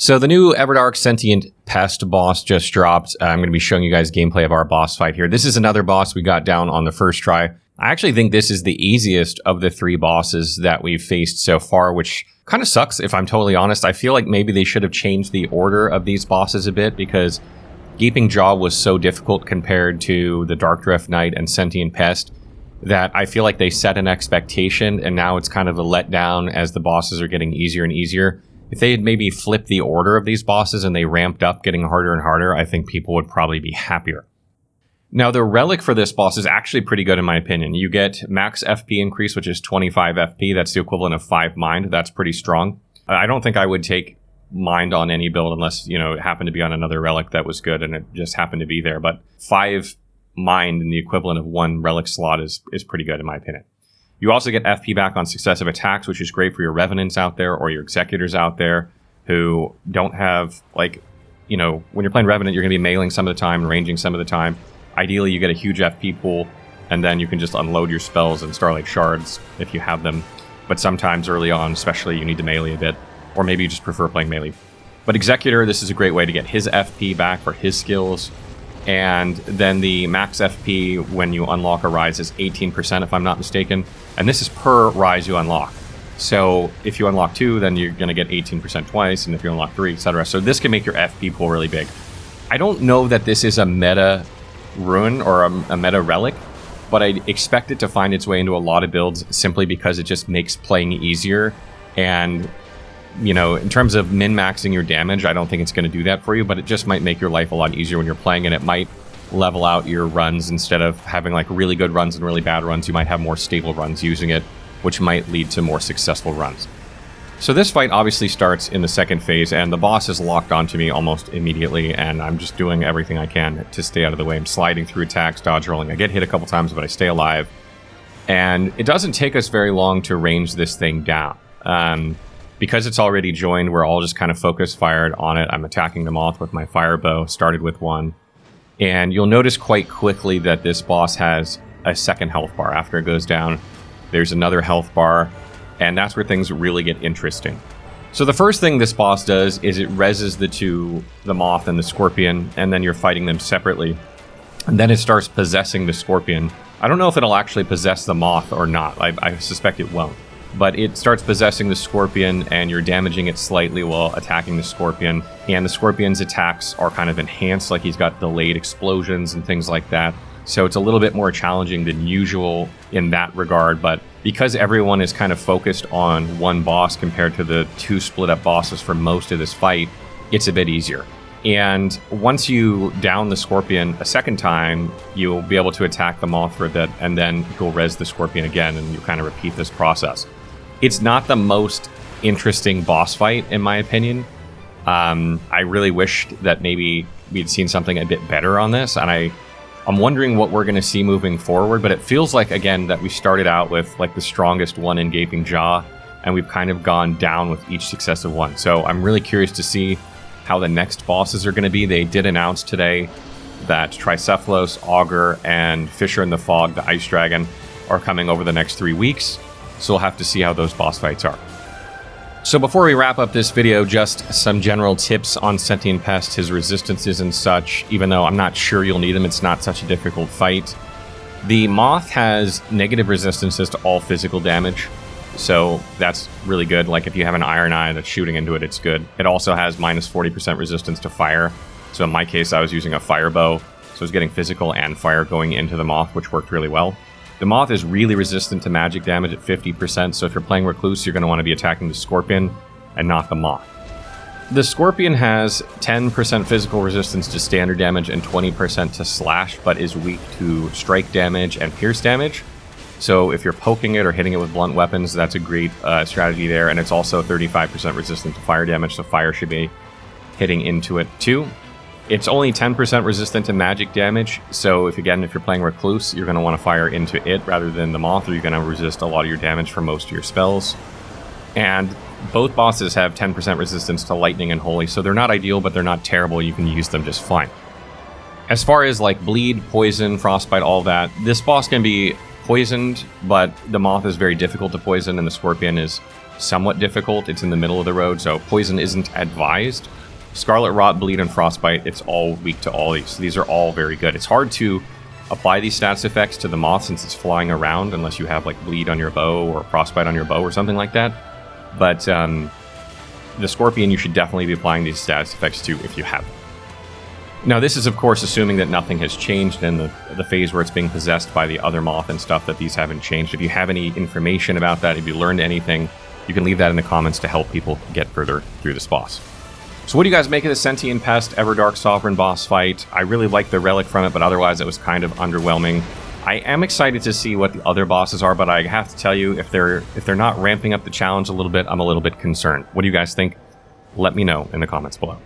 So the new Everdark Sentient Pest boss just dropped. I'm going to be showing you guys gameplay of our boss fight here. This is another boss we got down on the first try. I actually think this is the easiest of the 3 bosses that we've faced so far, which kind of sucks if I'm totally honest. I feel like maybe they should have changed the order of these bosses a bit because Gaping Jaw was so difficult compared to the Darkdrift Knight and Sentient Pest that I feel like they set an expectation and now it's kind of a letdown as the bosses are getting easier and easier. If they had maybe flipped the order of these bosses and they ramped up getting harder and harder, I think people would probably be happier. Now, the Relic for this boss is actually pretty good in my opinion. You get max FP increase, which is 25 FP. That's the equivalent of 5 Mind. That's pretty strong. I don't think I would take Mind on any build unless, you know, it happened to be on another Relic that was good and it just happened to be there. But 5 Mind in the equivalent of 1 Relic slot is pretty good in my opinion. You also get FP back on successive attacks, which is great for your Revenants out there or your Executors out there who don't have, like, you know, when you're playing Revenant, you're going to be mailing some of the time, ranging some of the time. Ideally, you get a huge FP pool, and then you can just unload your spells and Starlight Shards if you have them. But sometimes early on, especially, you need to melee a bit, or maybe you just prefer playing melee. But Executor, this is a great way to get his FP back for his skills. And then the max FP when you unlock a rise is 18%, if I'm not mistaken. And this is per rise you unlock. So if you unlock 2, then you're going to get 18% twice, and if you unlock 3, etc. So this can make your FP pool really big. I don't know that this is a meta Ruin or a meta Relic, but I expect it to find its way into a lot of builds simply because it just makes playing easier. And, you know, in terms of min-maxing your damage, I don't think it's going to do that for you, but it just might make your life a lot easier when you're playing, and it might level out your runs. Instead of having like really good runs and really bad runs, you might have more stable runs using it, which might lead to more successful runs. So this fight obviously starts in the second phase, and the boss is locked onto me almost immediately, and I'm just doing everything I can to stay out of the way. I'm sliding through attacks, dodge rolling. I get hit a couple times, but I stay alive. And it doesn't take us very long to range this thing down. Because it's already joined, we're all just kind of focus fired on it. I'm attacking the Moth with my fire bow, started with 1. And you'll notice quite quickly that this boss has a second health bar. After it goes down, there's another health bar. And that's where things really get interesting. So the first thing this boss does is it reses the Moth and the Scorpion, and then you're fighting them separately. And then it starts possessing the Scorpion. I don't know if it'll actually possess the Moth or not. I suspect it won't. But it starts possessing the Scorpion, and you're damaging it slightly while attacking the Scorpion. And the Scorpion's attacks are kind of enhanced, like he's got delayed explosions and things like that. So it's a little bit more challenging than usual in that regard, but because everyone is kind of focused on one boss compared to the 2 split-up bosses for most of this fight, it's a bit easier. And once you down the Scorpion a second time, you'll be able to attack the Moth for a bit, and then you'll res the Scorpion again, and you kind of repeat this process. It's not the most interesting boss fight, in my opinion. I really wished that maybe we'd seen something a bit better on this, and I'm wondering what we're going to see moving forward, but it feels like, again, that we started out with like the strongest one in Gaping Jaw, and we've kind of gone down with each successive one. So I'm really curious to see how the next bosses are going to be. They did announce today that Tricephalos, Augur, and Fisher in the Fog, the Ice Dragon, are coming over the next 3 weeks, so we'll have to see how those boss fights are. So before we wrap up this video, just some general tips on Sentient Pest, his resistances and such. Even though I'm not sure you'll need them, it's not such a difficult fight. The Moth has negative resistances to all physical damage, so that's really good. Like if you have an Iron Eye that's shooting into it, it's good. It also has minus 40% resistance to fire. So in my case, I was using a fire bow, so I was getting physical and fire going into the Moth, which worked really well. The Moth is really resistant to magic damage at 50%, so if you're playing Recluse, you're going to want to be attacking the Scorpion and not the Moth. The Scorpion has 10% physical resistance to standard damage and 20% to slash, but is weak to strike damage and pierce damage. So if you're poking it or hitting it with blunt weapons, that's a great strategy there, and it's also 35% resistant to fire damage, so fire should be hitting into it too. It's only 10% resistant to magic damage, so if you're playing Recluse, you're going to want to fire into it rather than the Moth, or you're going to resist a lot of your damage from most of your spells. And both bosses have 10% resistance to Lightning and Holy, so they're not ideal, but they're not terrible. You can use them just fine. As far as like Bleed, Poison, Frostbite, all that, this boss can be poisoned, but the Moth is very difficult to poison, and the Scorpion is somewhat difficult. It's in the middle of the road, so poison isn't advised. Scarlet Rot, Bleed, and Frostbite, it's all weak to all these. So these are all very good. It's hard to apply these status effects to the moth since it's flying around, unless you have like Bleed on your bow or Frostbite on your bow or something like that. But the Scorpion you should definitely be applying these status effects to if you have them. Now this is of course assuming that nothing has changed in the phase where it's being possessed by the other moth and stuff, that these haven't changed. If you have any information about that, if you learned anything, you can leave that in the comments to help people get further through this boss. So what do you guys make of the Sentient Pest Everdark Sovereign boss fight? I really like the Relic from it, but otherwise it was kind of underwhelming. I am excited to see what the other bosses are, but I have to tell you, if they're not ramping up the challenge a little bit, I'm a little bit concerned. What do you guys think? Let me know in the comments below.